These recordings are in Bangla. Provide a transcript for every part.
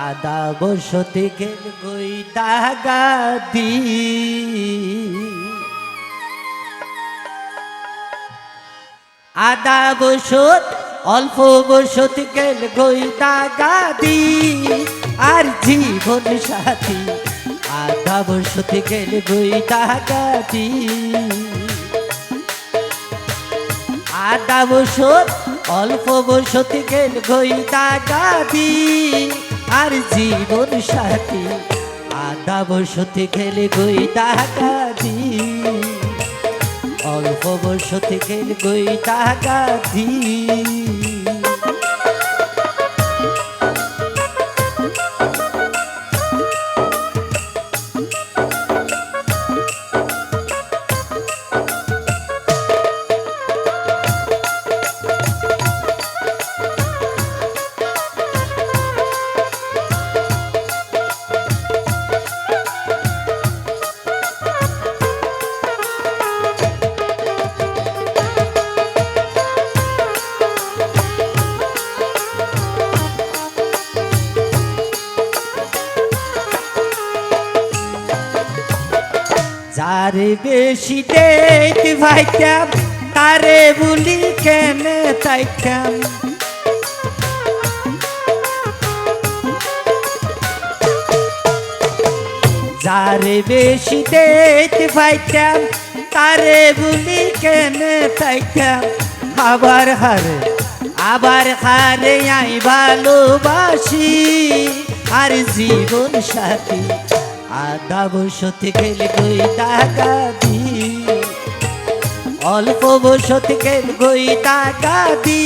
আদা বসতি গেল গই তাগাদি আদা বসত অল্প বসতি গেল গই তাগাদি আর জীবন সাথী আদা বসতি গেল গই তাগাদি আদা বসত অল্প বসতি গেল গই তাগাদি আর জীবন সাথী আদা বসতি গেল গই তাগাদি অল্প বসতি গেল গই তাগাদি যারে বেশি দেখতে ভাইতাম তারে বলি কেনে তাইতাম যারে বেশি দেখতে ভাইতাম তারে বলি কেনে তাইতাম আবার হারে আই ভালোবাসি আর জীবন সাথী আদা বসতি গেল গই তাগাদি অল্প বসতি গেল গই তাগাদি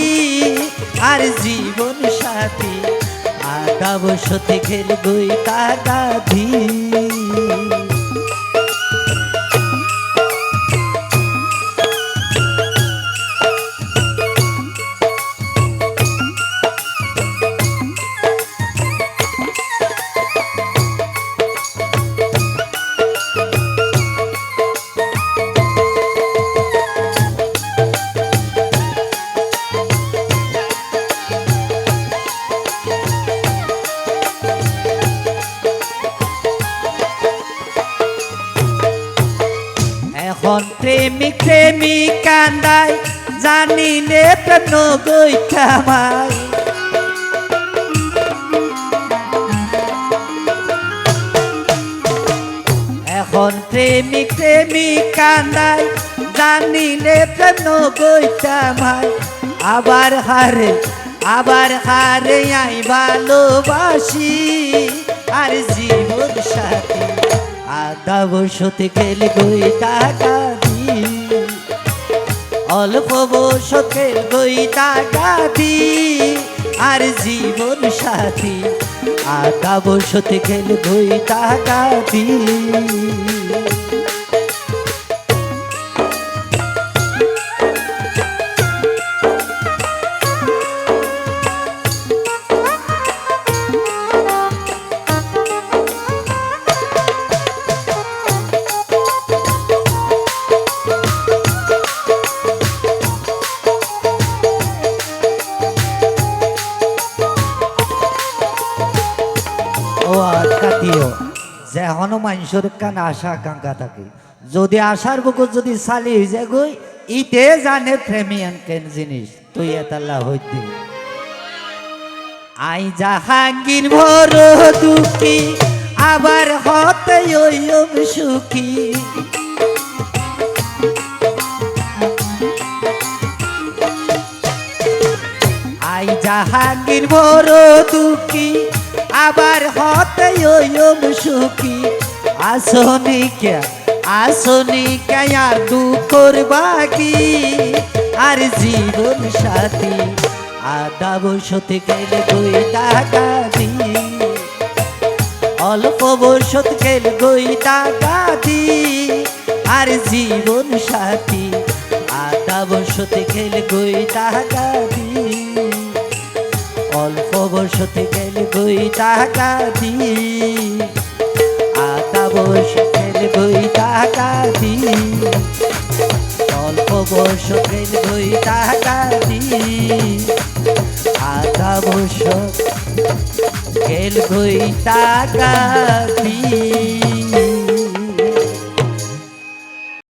আর জীবন সাথী আদা বসতি গেল গই তাগাদি এখন প্রেমিক কান্দাই জানি নে প্রেম গই কামাই এখন প্রেমিক কান্দাই জানি নে প্রেম গই কামাই আবার হারে আই ভালোবাসি আর জীবন সাথী আদা বসতি গেল গই তাগাদি অল্প বসত গেল গই তাগাদি আর জীবন সাথী আদা বসতি গেল গই তাগাদি যে হনুমানসর কান আশা আকাঙ্ক্ষা থাকে যদি আশার বুকুর যদি চালি হয়ে যায় গই ইতে জানে প্রেমিয়ান কেন জিনিস তুই এতাল্লা হইতে আই জাহাঙ্গীর ভর দুঃখী আবার হতে সুখী আই জাহাঙ্গীর ভর দুঃখী আবার হতে সুখী আসনি কে আর দুঃখর বাকি আর জীবন সাথী আদা বসতি গেল গই তাগাদি অল্প বসতি গেল গই তাগাদি আর জীবন সাথী আদা বসতি গেল গই তাগাদি অল্প বসতি গেল গই তাগাদি আদা বসতি গেল গই তাগাদি অল্প বসতি গেল গই তাগাদি আদা বসত গেল গই টাকা দি